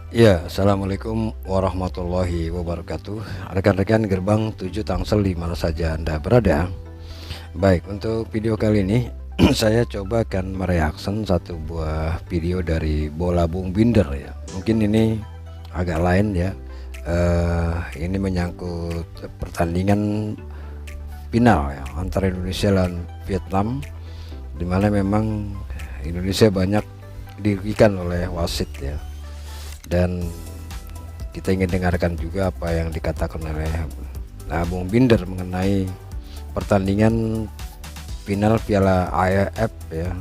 Ya, Assalamualaikum warahmatullahi wabarakatuh. Rekan-rekan gerbang 7 Tangsel di mana saja Anda berada. Baik, untuk video kali ini saya coba akan mereaction satu buah video dari Bola Bung Binder ya. Mungkin ini agak lain ya. Ini menyangkut pertandingan final ya antara Indonesia dan Vietnam, dimana memang Indonesia banyak dirugikan oleh wasit ya. Dan kita ingin dengarkan juga apa yang dikatakan oleh Bung Binder mengenai pertandingan final Piala AFF ya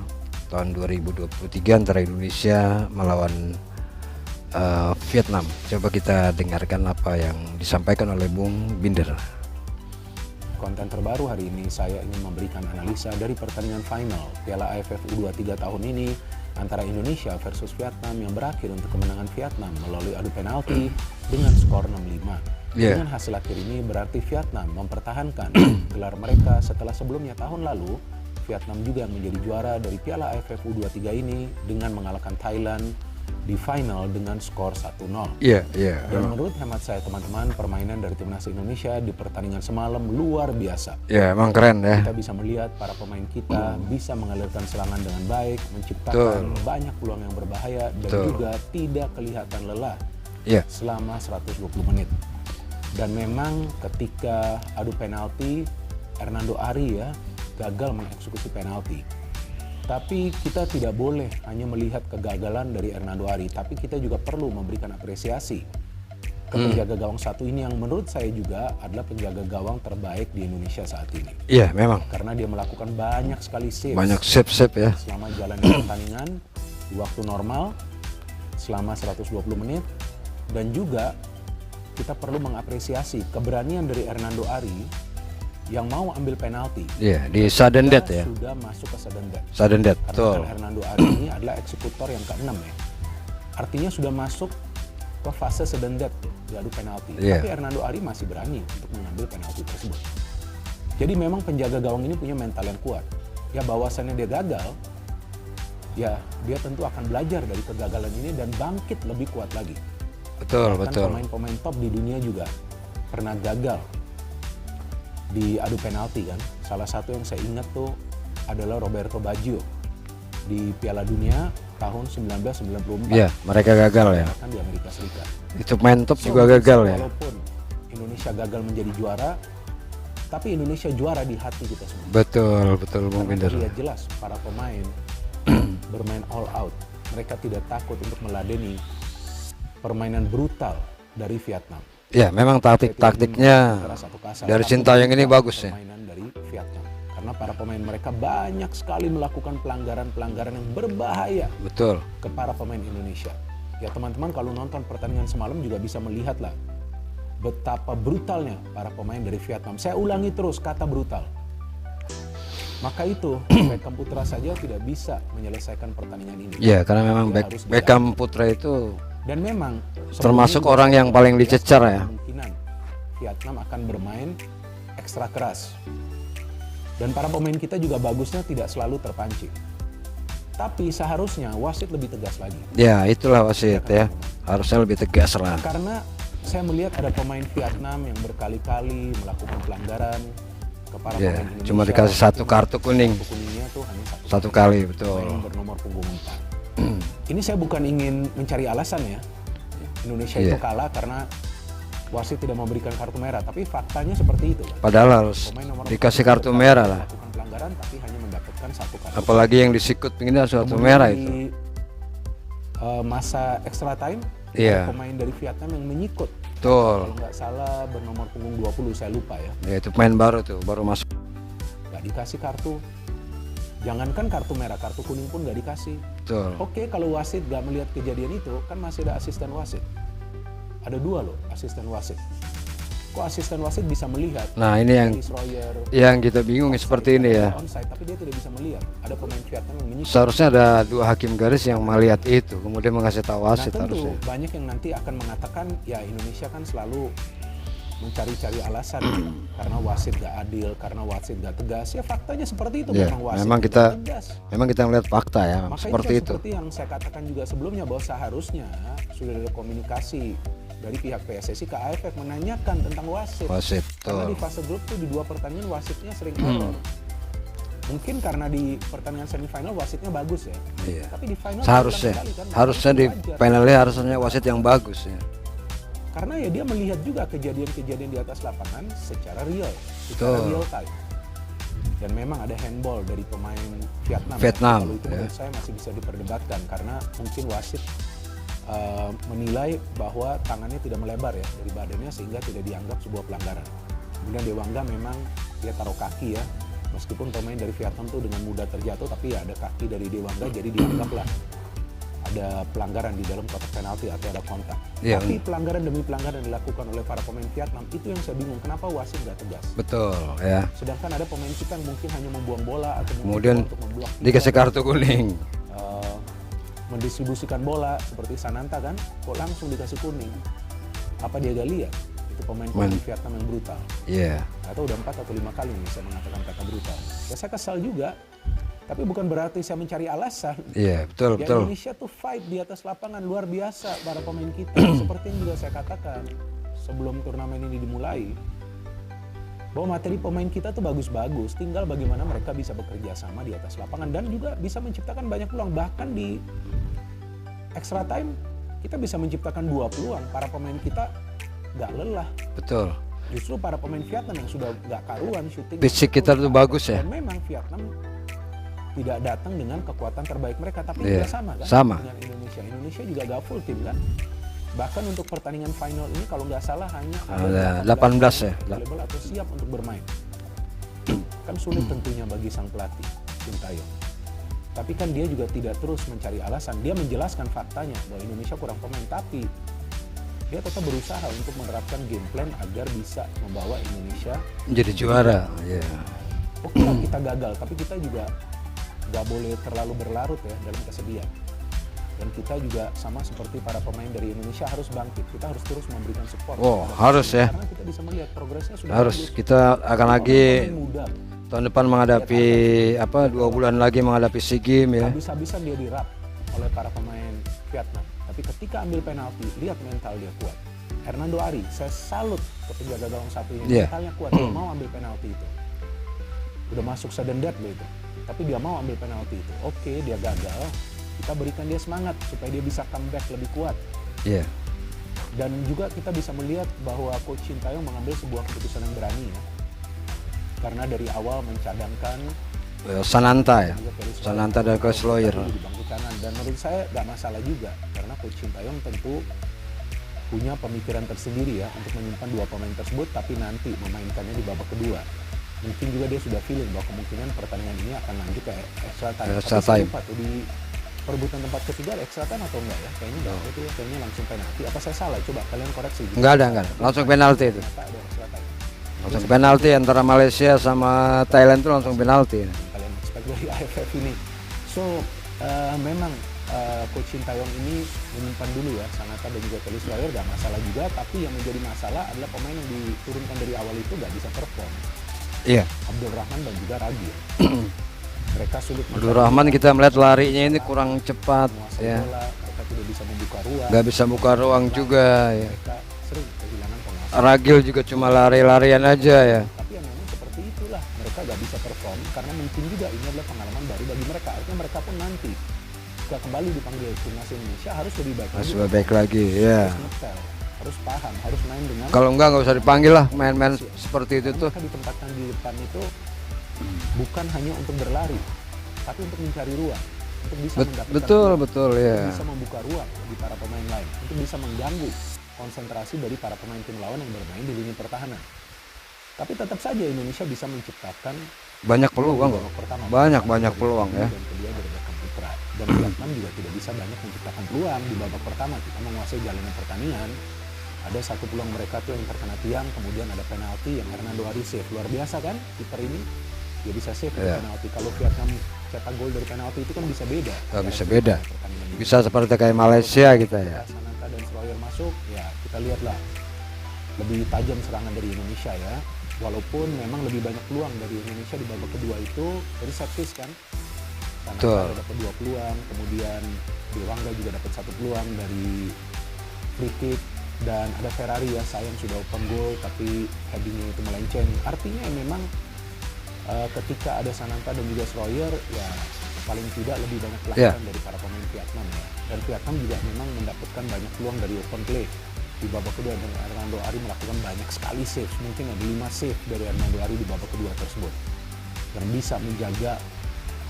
tahun 2023 antara Indonesia melawan Vietnam. Coba kita dengarkan apa yang disampaikan oleh Bung Binder. Konten terbaru hari ini saya ingin memberikan analisa dari pertandingan final Piala AFF U23 tahun ini antara Indonesia versus Vietnam yang berakhir untuk kemenangan Vietnam melalui adu penalti dengan skor 6-5. Dengan hasil akhir ini berarti Vietnam mempertahankan gelar mereka setelah sebelumnya tahun lalu Vietnam juga menjadi juara dari Piala AFF U23 ini dengan mengalahkan Thailand di final dengan skor 1-0. Dan menurut hemat saya teman-teman, permainan dari timnas Indonesia di pertandingan semalam luar biasa. Emang keren ya. Kita bisa melihat para pemain kita bisa mengalirkan serangan dengan baik, menciptakan banyak peluang yang berbahaya dan juga tidak kelihatan lelah selama 120 menit. Dan memang ketika adu penalti, Hernando Ari ya gagal mengeksekusi penalti. Tapi kita tidak boleh hanya melihat kegagalan dari Hernando Ari, tapi kita juga perlu memberikan apresiasi ke penjaga gawang satu ini yang menurut saya juga adalah penjaga gawang terbaik di Indonesia saat ini. Iya, memang. Karena dia melakukan banyak sekali saves. Banyak save ya. Selama jalannya pertandingan di waktu normal selama 120 menit, dan juga kita perlu mengapresiasi keberanian dari Hernando Ari yang mau ambil penalti. Di sudden death ya. Sudah masuk ke sudden death. Sudden death. Karena Hernando Ari ini adalah eksekutor yang ke-6 ya. Artinya sudah masuk ke fase sudden death di adu penalti. Tapi Hernando Ari masih berani untuk mengambil penalti tersebut. Jadi memang penjaga gawang ini punya mental yang kuat. Ya bahwasannya dia gagal, ya dia tentu akan belajar dari kegagalan ini dan bangkit lebih kuat lagi. Betul. Pemain-pemain top di dunia juga pernah gagal di adu penalti kan. Salah satu yang saya ingat tuh adalah Roberto Baggio di Piala Dunia tahun 1994. Iya, mereka gagal ya. Kan di Amerika Serikat. Itu main top juga gagal ya. Walaupun Indonesia gagal menjadi juara, tapi Indonesia juara di hati kita semua. Betul Bung Binder. Lihat jelas para pemain bermain all out. Mereka tidak takut untuk meladeni permainan brutal dari Vietnam. Ya, memang taktiknya dari Sintayong ini bagus ya. Permainan dari Vietnam. Karena para pemain mereka banyak sekali melakukan pelanggaran-pelanggaran yang berbahaya. Betul. Ke para pemain Indonesia. Ya teman-teman kalau nonton pertandingan semalam juga bisa melihat lah betapa brutalnya para pemain dari Vietnam. Saya ulangi terus kata brutal. Maka itu Beckham Putra saja tidak bisa menyelesaikan pertandingan ini. Iya, karena memang Beckham Putra itu dan memang termasuk orang yang paling dicecar ya. Kemungkinan Vietnam akan bermain ekstra keras. Dan para pemain kita juga bagusnya tidak selalu terpancing. Tapi seharusnya wasit lebih tegas lagi. Ya, itulah wasit ya. Harusnya lebih tegas lah. Karena saya melihat ada pemain Vietnam yang berkali-kali melakukan pelanggaran ke para pemain Indonesia. Cuma dikasih satu kartu kuning. Kartu kuningnya tuh hanya satu kali, betul. Yang bernomor punggung 4. Ini saya bukan ingin mencari alasan ya. Indonesia itu kalah karena wasit tidak memberikan kartu merah, tapi faktanya seperti itu. Padahal harus dikasih kartu merah lah. Melakukan pelanggaran tapi hanya mendapatkan satu kartu. Apalagi yang disikut ini suatu merah itu. Masa extra time, pemain dari Vietnam yang menyikut. Betul. Kalau nggak salah bernomor punggung 20, saya lupa ya. Ya itu pemain baru tuh, baru masuk. Nggak dikasih kartu. Jangankan kartu merah, kartu kuning pun nggak dikasih. Betul. Oke, kalau wasit nggak melihat kejadian itu, kan masih ada asisten wasit. Ada 2 loh asisten wasit. Kok asisten wasit bisa melihat? Nah ini yang kita bingung seperti ini ya. Onside, tapi dia tidak bisa melihat. Ada pemain Vietnam yang menyikut. Seharusnya ada 2 hakim garis yang melihat itu, kemudian mengasih tahu wasit tentu harusnya. Banyak yang nanti akan mengatakan, ya Indonesia kan selalu mencari-cari alasan karena wasit gak adil, karena wasit gak tegas. Ya faktanya seperti itu, Ya, memang wasit memang tidak kita tegas. memang kita melihat fakta ya, Makanya seperti kan itu. seperti yang saya katakan juga sebelumnya, bahwa seharusnya sudah ada komunikasi dari pihak PSSI ke AFF menanyakan tentang wasit. Wasit Karena tuh. di fase grup tuh di 2 pertandingan wasitnya sering error. Mungkin karena di pertandingan semifinal wasitnya bagus ya. Iya. Tapi di final Seharusnya berulang kali kan, harusnya di wajar. penalnya harusnya wasit yang bagus ya. Karena ya dia melihat juga kejadian-kejadian di atas lapangan secara real, secara Betul. real time. Dan memang ada handball dari pemain Vietnam. Vietnam, Kalau itu ya. menurut saya masih bisa diperdebatkan karena mungkin wasit menilai bahwa tangannya tidak melebar ya dari badannya sehingga tidak dianggap sebuah pelanggaran. Kemudian Dewangga memang dia taruh kaki ya, meskipun pemain dari Vietnam tuh dengan mudah terjatuh, tapi ya ada kaki dari Dewangga jadi dianggaplah ada pelanggaran di dalam kotak penalti atau ada kontak. Iya. Tapi pelanggaran demi pelanggaran dilakukan oleh para pemain Vietnam, itu yang saya bingung kenapa wasit nggak tegas. Betul ya. Sedangkan ada pemain kita yang mungkin hanya membuang bola atau Kemudian untuk memblok dikasih kartu kuning. mendistribusikan bola seperti Sananta kan, kok langsung dikasih kuning. Apa dia gak lihat? Itu pemain Vietnam yang brutal. Iya. Atau udah 4 atau 5 kali nih saya mengatakan kata brutal. Ya saya kesal juga, tapi bukan berarti saya mencari alasan. Iya, betul Ya, betul. Indonesia tuh fight di atas lapangan luar biasa para pemain kita. Seperti yang juga saya katakan sebelum turnamen ini dimulai, bahwa materi pemain kita tuh bagus-bagus, tinggal bagaimana mereka bisa bekerja sama di atas lapangan dan juga bisa menciptakan banyak peluang. Bahkan di extra time kita bisa menciptakan 2 peluang. Para pemain kita gak lelah. Betul. Justru para pemain Vietnam yang sudah gak karuan syuting. Fisik kita tuh bagus ya. Dan memang Vietnam tidak datang dengan kekuatan terbaik mereka, tapi Iya, juga sama kan sama. dengan Indonesia. Indonesia juga gak full tim kan. Bahkan untuk pertandingan final ini kalau nggak salah hanya Ada 18 ya. available atau siap untuk bermain. Kan sulit tentunya bagi sang pelatih Sintayong. Tapi kan dia juga tidak terus mencari alasan. Dia menjelaskan faktanya bahwa Indonesia kurang pemain, tapi dia tetap berusaha untuk menerapkan game plan agar bisa membawa Indonesia Menjadi juara. Iya. oke lah kita gagal, tapi kita juga nggak boleh terlalu berlarut ya dalam kesedihan. Dan kita juga sama seperti para pemain dari Indonesia harus bangkit. Kita harus terus memberikan support. Oh, kepada harus pemain. ya. Karena kita bisa melihat progresnya sudah Harus bagus. kita akan lagi Pemain muda, tahun depan menghadapi 2 bulan lagi menghadapi SEA Games ya. habis-habisan dia dirap oleh para pemain Vietnam. Tapi ketika ambil penalti, lihat mental dia kuat. Hernando Ari, saya salut ke penjaga gawang satunya. Iya. Mentalnya kuat, dia mau ambil penalti itu. Udah masuk sudden death loh itu. Tapi dia mau ambil penalti itu. Oke, dia gagal. Kita berikan dia semangat supaya dia bisa comeback lebih kuat. Iya. Dan juga kita bisa melihat bahwa Coach Sintayong mengambil sebuah keputusan yang berani ya. Karena dari awal mencadangkan Sananta ya. juga Felix Sananta dan Coach Lawyer. di bangku kanan. Dan menurut saya nggak masalah juga karena Coach Sintayong tentu punya pemikiran tersendiri ya untuk menyimpan 2 pemain tersebut tapi nanti memainkannya di babak kedua. Mungkin juga dia sudah feeling bahwa kemungkinan pertandingan ini akan lanjut ke extra time. Extra Tapi saya time. lupa tuh di perebutan tempat ketiga ada extra time atau enggak ya? Kayaknya enggak, itu ya, kayaknya langsung penalti. Apa saya salah? Coba kalian koreksi. Enggak ada. Langsung penalti itu. Ternyata ada extra time. Langsung penalti antara Malaysia sama Thailand itu langsung penalti. Yang kalian expect dari AFF ini. So memang Coach Sintayong ini menyimpan dulu ya Sanata dan juga Felix Lawyer, gak masalah juga. Tapi yang menjadi masalah adalah pemain yang diturunkan dari awal itu gak bisa perform. Iya. Abdul Rahman dan juga Ragi. Mereka sulit Abdul Rahman kita melihat larinya ini kurang cepat menguasai ya. bola, mereka tidak bisa membuka ruang. Nggak bisa buka ruang juga ya. Mereka sering kehilangan penguasaan. Ragil juga cuma lari-larian aja ya. Tapi yang memang seperti itulah, mereka gak bisa perform karena mungkin juga ini adalah pengalaman baru bagi mereka. Artinya mereka pun nanti jika kembali dipanggil timnas Indonesia harus lebih baik lagi. Harus lebih baik lagi ya. Harus ngetel, harus paham, harus main dengan Kalau nggak usah dipanggil lah main-main seperti itu karena tuh. mereka ditempatkan di depan itu bukan hanya untuk berlari, tapi untuk mencari ruang, untuk bisa mendapatkan Betul ruang, betul untuk ya. bisa membuka ruang bagi para pemain lain, untuk bisa mengganggu konsentrasi dari para pemain tim lawan yang bermain di lini pertahanan. Tapi tetap saja Indonesia bisa menciptakan Banyak peluang kok. babak pertama. Banyak peluang ya. Dan kedua dari Beckham Putra. Dan Vietnam juga tidak bisa banyak menciptakan peluang di babak pertama. Kita menguasai jalannya pertandingan. Ada satu peluang mereka tuh yang terkena tiang, kemudian ada penalti yang Hernando Ari save. Luar biasa kan kiper ini? Dia bisa save dari Iya. penalti. Kalau Vietnam cetak gol dari penalti itu kan bisa beda. Nggak bisa Dari beda. pertandingan ini. Bisa seperti kayak Malaysia kita ya. Sananta dan Sloyer masuk, ya kita lihatlah lebih tajam serangan dari Indonesia ya. Walaupun memang lebih banyak peluang dari Indonesia di babak kedua itu dari set piece kan. Sananta dapat 2 peluang, kemudian Dewangga juga dapat 1 peluang dari free kick, dan ada Ferrari ya, sayang sudah open goal tapi headingnya itu melenceng. Artinya memang ketika ada Sananta dan juga Schroyer ya paling tidak lebih banyak pelanggaran dari para pemain Vietnam ya. Dan Vietnam juga memang mendapatkan banyak peluang dari open play. Di babak kedua dengan Hernando Ari melakukan banyak sekali save, mungkin ada 5 save dari Hernando Ari di babak kedua tersebut yang bisa menjaga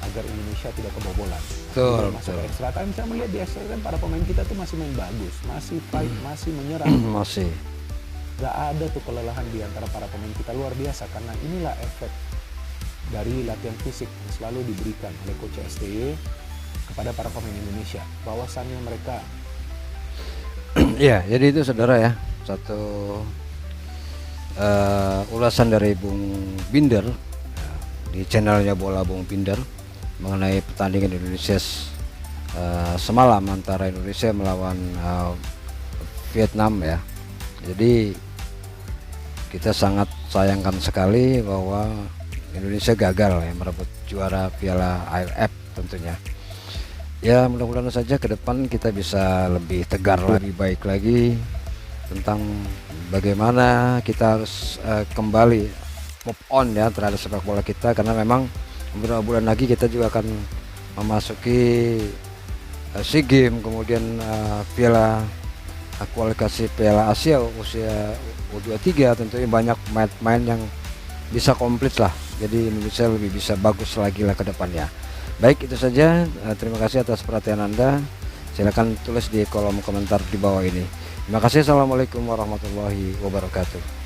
agar Indonesia tidak kebobolan. Betul, Masuk ke extra time, saya melihat di extra time para pemain kita tuh masih main bagus, masih fight, masih menyerang. Masih. Gak ada tuh kelelahan di antara para pemain kita, luar biasa. Karena inilah efek dari latihan fisik yang selalu diberikan oleh Coach STY kepada para pemain Indonesia. Bahwasannya mereka Ya, jadi itu saudara ya, satu ulasan dari Bung Binder di channelnya Bola Bung Binder mengenai pertandingan Indonesia semalam antara Indonesia melawan Vietnam ya. Jadi kita sangat sayangkan sekali bahwa Indonesia gagal ya merebut juara Piala AFF tentunya. Ya mudah-mudahan saja ke depan kita bisa lebih tegar, lebih baik lagi tentang bagaimana kita harus kembali move on ya terhadap sepak bola kita, karena memang beberapa bulan lagi kita juga akan memasuki SEA Games, kemudian Piala kualifikasi Piala Asia usia U23, tentunya banyak pemain yang bisa komplit lah, jadi Indonesia lebih bisa bagus lagi lah ke depannya. Baik, itu saja. Terima kasih atas perhatian Anda. Silakan tulis di kolom komentar di bawah ini. Terima kasih. Assalamualaikum warahmatullahi wabarakatuh.